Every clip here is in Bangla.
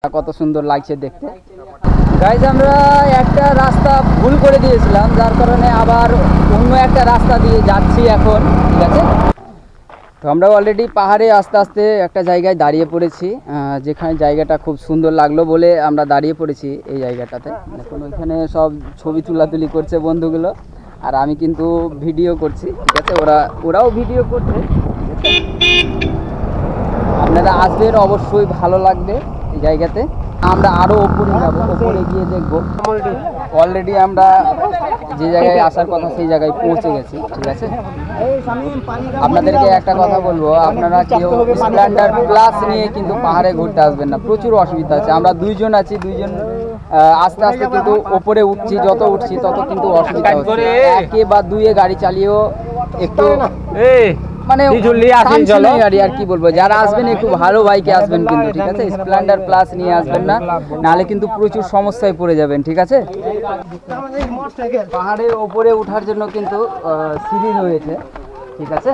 কত সুন্দর লাগছে দেখতে। গাইজ আমরা একটা রাস্তা ভুল করে দিয়েছিলাম, যার কারণে আবার অন্য একটা রাস্তা দিয়ে যাচ্ছি এখন। ঠিক আছে, তো আমরা অলরেডি পাহাড়ে আস্তে আস্তে একটা জায়গায় দাঁড়িয়ে পড়েছি, যেখানে জায়গাটা খুব সুন্দর লাগলো বলে আমরা দাঁড়িয়ে পড়েছি এই জায়গাটাতে। এখন ওইখানে সব ছবি তুলাতুলি করছে বন্ধুগুলো, আর আমি কিন্তু ভিডিও করছি। ঠিক আছে, ওরাও ভিডিও করছে। আপনারা আসবেন, অবশ্যই ভালো লাগবে এই জায়গাতে। আমরা আরও ওপরে যাব, ওপরে গিয়ে দেখব। অলরেডি আমরা যে জায়গায় আসার কথা সেই জায়গায় পৌঁছে গেছি। ঠিক আছে, আপনাদেরকে একটা কথা বলবো, আপনারা কেউ স্প্লেন্ডার প্লাস নিয়ে কিন্তু পাহাড়ে ঘুরতে আসবেন না, প্রচুর অসুবিধা আছে। আমরা দুইজন আছি, দুইজন আস্তে আস্তে কিন্তু ওপরে উঠছি, যত উঠছি তত কিন্তু অসুবিধা হচ্ছে। একে বা দুয়ে গাড়ি চালিয়েও একটু মানে গাড়ি, আর কি বলবো, যারা আসবেন একটু ভালো বাইকে আসবেন কিন্তু। ঠিক আছে, স্প্লেন্ডার প্লাস নিয়ে আসবেন না, নাহলে কিন্তু প্রচুর সমস্যায় পড়ে যাবেন। ঠিক আছে, পাহাড়ের ওপরে ওঠার জন্য কিন্তু সিঁড়ি রয়েছে। ঠিক আছে,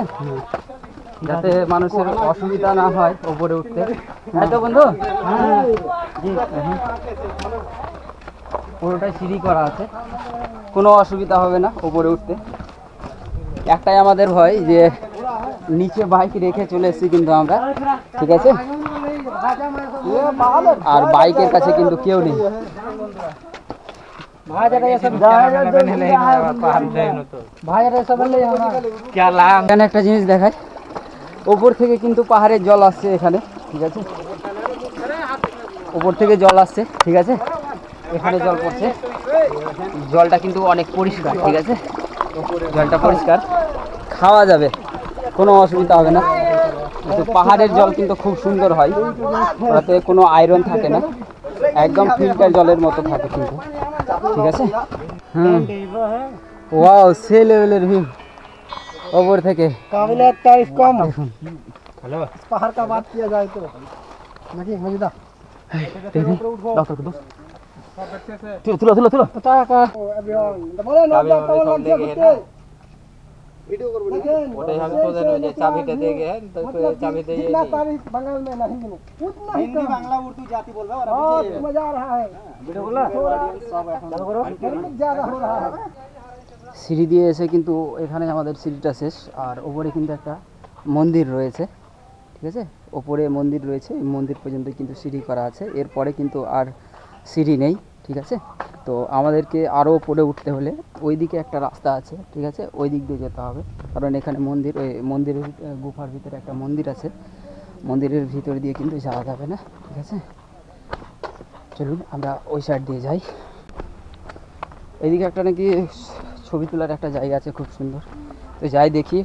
যাতে মানুষের অসুবিধা না হয় ওপরে উঠতে। হ্যাঁ তো বন্ধু, পুরোটাই সিঁড়ি করা আছে, কোনো অসুবিধা হবে না ওপরে উঠতে। একটাই আমাদের ভয় যে নিচে বাইক রেখে চলে এসেছি কিন্তু আমরা। ঠিক আছে, আর বাইকের কাছে কিন্তু কেউ নেই। এখানে একটা জিনিস দেখায়, ওপর থেকে কিন্তু পাহাড়ের জল আসছে এখানে। ঠিক আছে, ওপর থেকে জল আসছে। ঠিক আছে, এখানে জল পড়ছে, জলটা কিন্তু অনেক পরিষ্কার। ঠিক আছে, জলটা পরিষ্কার, খাওয়া যাবে, কোনো অসুবিধা হবে না। কিন্তু পাহাড়ের জল কিন্তু খুব সুন্দর হয়, ওটাতে কোনো আয়রন থাকে না, একদম ফিল্টার জলের মতো থাকে কিন্তু। ঠিক আছে, ওয়াও, সে লেভেলের ভিউ ওপর থেকে। पहाड़ का बात किया जाए तो मजेदार। তুলো তুলো তুলো वीडियो कर ओटे हम तो जानो जे चाबी दे देगे है तो चाबी दे जितना तारीफ बंगाल में नहीं मिले उतना ही हिंदी बांग्ला उर्दू जाति बोल रहा है और मजा आ रहा है। वीडियो बोला सब चालू करो, ज्यादा हो रहा है। সিঁড়ি দিয়ে এসে কিন্তু এখানে আমাদের সিঁড়িটা শেষ, আর ওপরে কিন্তু একটা মন্দির রয়েছে। ঠিক আছে, ওপরে মন্দির রয়েছে, এই মন্দির পর্যন্ত কিন্তু সিঁড়ি করা আছে, এরপরে কিন্তু আর সিঁড়ি নেই। ঠিক আছে, তো আমাদেরকে আরও ওপরে উঠতে হলে ওই দিকে একটা রাস্তা আছে। ঠিক আছে, ওই দিক দিয়ে যেতে হবে, কারণ এখানে মন্দির, ওই মন্দিরের গুফার ভিতরে একটা মন্দির আছে, মন্দিরের ভিতর দিয়ে কিন্তু যাওয়া যাবে না। ঠিক আছে, চলুন আমরা ওই সাইড দিয়ে যাই। এইদিকে একটা নাকি ছবি তোলার একটা জায়গা আছে খুব সুন্দর, তো যাই দেখি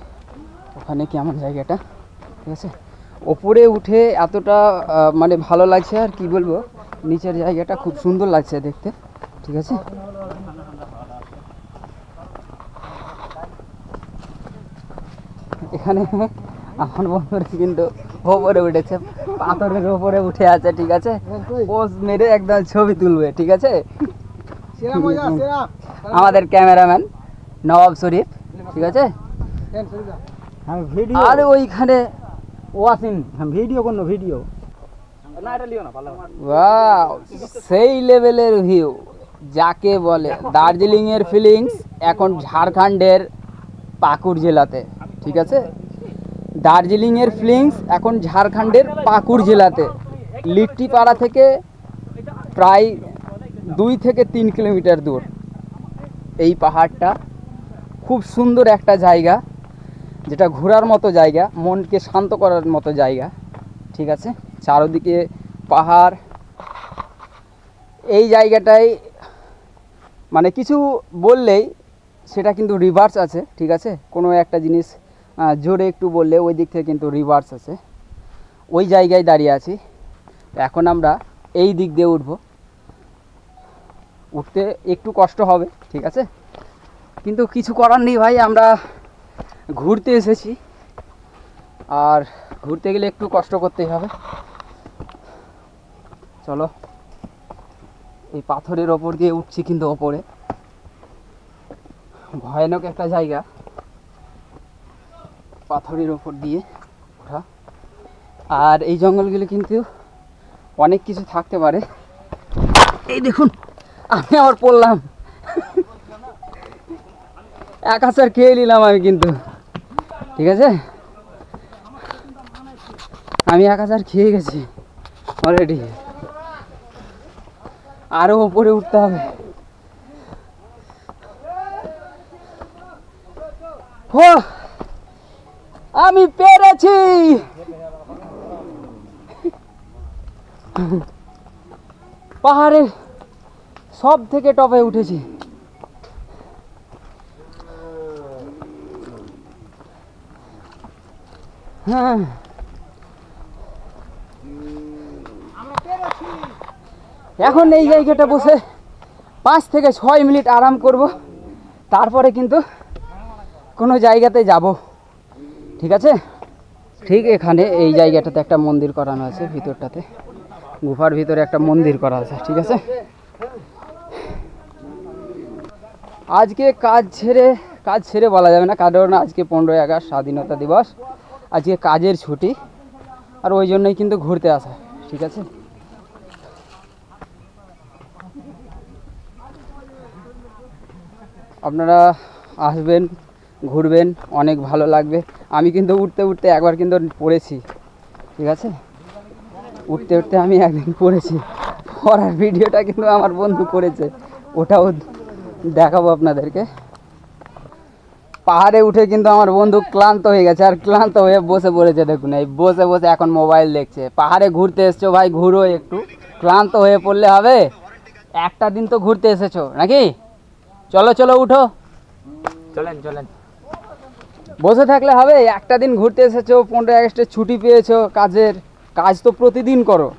ওখানে কেমন জায়গাটা। ঠিক আছে, ওপরে উঠে এতটা মানে ভালো লাগছে, আর কি বলবো, নিচের জায়গাটা খুব সুন্দর লাগছে দেখতে। ঠিক আছে, এখানে আমার বন্ধুরা কিন্তু ওপরে উঠেছে, পাথরের ওপরে উঠে আছে। ঠিক আছে, পোজ মেরে একদম ছবি তুলবে। ঠিক আছে, আমাদের ক্যামেরাম্যান নবাব শরীফ। ঠিক আছে, আর ওইখানে ওয়াসিম ভিডিও করলো, ভিডিও সেই লেভেলের ভিউ যাকে বলে। দার্জিলিং এর ফিলিংস এখন ঝাড়খণ্ডের পাকুড় জেলাতে। ঠিক আছে, দার্জিলিং এর ফিলিংস এখন ঝাড়খণ্ডের পাকুড় জেলাতে, লিট্টিপাড়া থেকে প্রায় 2 থেকে 3 কিলোমিটার দূর। এই পাহাড়টা খুব সুন্দর একটা জায়গা, যেটা ঘোরার মতো জায়গা, মনকে শান্ত করার মতো জায়গা। ঠিক আছে, চারদিকে পাহাড়। এই জায়গাটায় মানে কিছু বললেই সেটা কিন্তু রিভার্স আছে। ঠিক আছে, কোনো একটা জিনিস জোরে একটু বললে ওই দিক থেকে কিন্তু রিভার্স আছে। ওই জায়গায় দাঁড়িয়ে আছি, এখন আমরা এই দিক দিয়ে উঠতে একটু কষ্ট হবে। ঠিক আছে, কিন্তু কিছু করার নেই ভাই, আমরা ঘুরতে এসেছি, আর ঘুরতে গেলে একটু কষ্ট করতেই হবে। চলো, এই পাথরের ওপর দিয়ে উঠছি, কিন্তু ওপরে ভয়ানক একটা জায়গা, পাথরের ওপর দিয়ে ওঠা। আর এই জঙ্গলগুলো কিন্তু অনেক কিছু থাকতে পারে। এই দেখুন আমি আবার পড়লাম, এক আচার খেয়ে নিলাম আমি কিন্তু, ঠিক আছে আমি এক আচার খেয়ে গেছি অলরেডি, আরো উপরে উঠতে হবে। ও আমি পেরেছি, পাহাড়ের সব থেকে টপে উঠেছি। হ্যাঁ এখন এই জায়গাটা বসে 5 থেকে 6 মিনিট আরাম করব, তারপরে কিন্তু কোনো জায়গাতে যাব, ঠিক আছে। ঠিক এখানে এই জায়গাটাতে একটা মন্দির করানো আছে, ভিতরটাতে গুহার ভিতরে একটা মন্দির করা আছে, ঠিক আছে। আজকে কাজ ছেড়ে বলা যাবে না, কারণ আজকে 15ই আগস্ট স্বাধীনতা দিবস, আজকে কাজের ছুটি, আর ওই জন্যই কিন্তু ঘুরতে আসা, ঠিক আছে। আপনারা আসবেন, ঘুরবেন, অনেক ভালো লাগবে। আমি কিন্তু উঠতে উঠতে একবার কিন্তু পড়েছি, ঠিক আছে, উঠতে উঠতে আমি একদিন পড়েছি, পড়ার ভিডিওটা কিন্তু আমার বন্ধু করেছে, ওটাও দেখাবো আপনাদেরকে। পাহাড়ে উঠে কিন্তু আমার বন্ধু ক্লান্ত হয়ে গেছে, আর ক্লান্ত হয়ে বসে পড়েছে, দেখুন এই বসে বসে এখন মোবাইল দেখছে। পাহাড়ে ঘুরতে এসছো ভাই, ঘুরো একটু, ক্লান্ত হয়ে পড়লে হবে? একটা দিন তো ঘুরতে এসেছো নাকি, চলো চলো উঠো, চলেন চলেন, বসে থাকলে হবে? একটা দিন ঘুরতে এসেছো, 15ই আগস্টে ছুটি পেয়েছো, কাজ তো প্রতিদিন করো।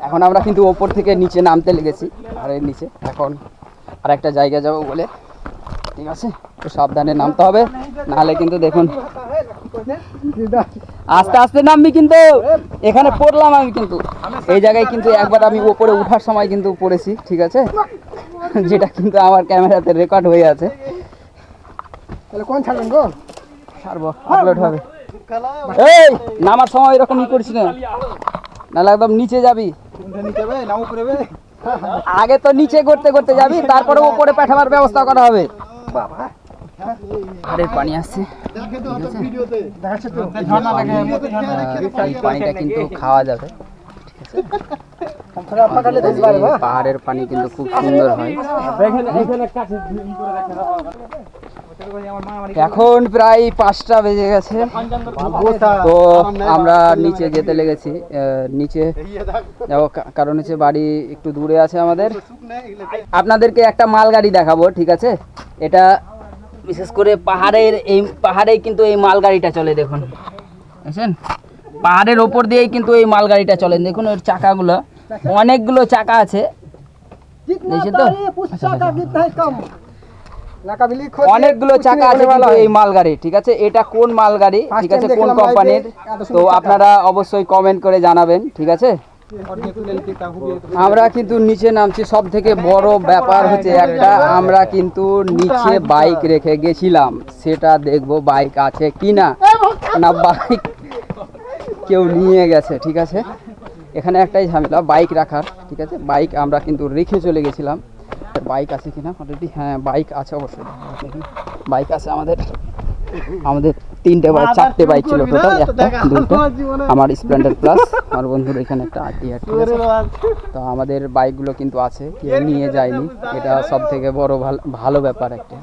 এখন আমরা কিন্তু ওপর থেকে নিচে নামতে লেগেছি, আর এর নিচে এখন আর একটা জায়গা যাবো বলে, ঠিক আছে, তো সাবধানে নামতে হবে, নাহলে কিন্তু দেখুন আস্তে আস্তে নামবি, কিন্তু এখানে পড়লাম আমি, কিন্তু এই জায়গায় কিন্তু একবার আমি ওপরে ওঠার সময় কিন্তু পড়েছি, ঠিক আছে, যেটা কিন্তু আমার ক্যামেরাতে রেকর্ড হয়ে আছে। তাহলে কোন ছাড়বেন গো? ছাড়বো, আপলোড হবে। এই নামার সময় এরকমই করছি না, নাহলে একদম নিচে যাবি, আগে তো নিচে করতে করতে যাবি, তারপরে উপরে পাঠাবার ব্যবস্থা করা হবে। আরে পানি আসছে, এই পানিটা কিন্তু খাওয়া যাবে, পাহাড়ের পানি কিন্তু খুব সুন্দর হয়। এখন প্রায় 5টা বেজে গেছে, তো আমরা নিচে যেতে লেগেছি, নিচে যাবো, কারণ হচ্ছে বাড়ি একটু দূরে আছে আমাদের। আপনাদেরকে একটা মালগাড়ি দেখাবো, ঠিক আছে, এটা বিশেষ করে পাহাড়েই কিন্তু এই মালগাড়িটা চলে, দেখুন বুঝছেন, পাহাড়ের ওপর দিয়েই কিন্তু এই মালগাড়িটা চলে, দেখুন ওর চাকাগুলো, অনেকগুলো চাকা আছে, দেখছেন তো, অনেকগুলো চাকা আছে কিন্তু এই মালগাড়ি, ঠিক আছে। এটা কোন মালগাড়ি, ঠিক আছে, কোন কোম্পানির, তো আপনারা অবশ্যই কমেন্ট করে জানাবেন, ঠিক আছে। আমরা কিন্তু নিচে নামছি, সব থেকে বড় ব্যাপার হচ্ছে একটা, আমরা কিন্তু নিচে বাইক রেখে গেছিলাম, সেটা দেখবো বাইক আছে কিনা, না বাইক কেউ নিয়ে গেছে, ঠিক আছে। এখানে একটাই ঝামেলা বাইক রাখার, ঠিক আছে, বাইক আমরা কিন্তু রেখে চলে গেছিলাম, বাইক আছে কিনা অলরেডি, হ্যাঁ বাইক আছে অবশ্যই, বাইক আছে আমাদের 3টে বা 4টে বাইক ছিল টোটাল, 1টা 2টা আমার স্প্লেন্ডার প্লাস, আমার বন্ধুর এখানে একটা RTR, তো আমাদের বাইকগুলো কিন্তু আছে, কেউ নিয়ে যায়নি, এটা সব থেকে বড় ভালো ব্যাপার একটা,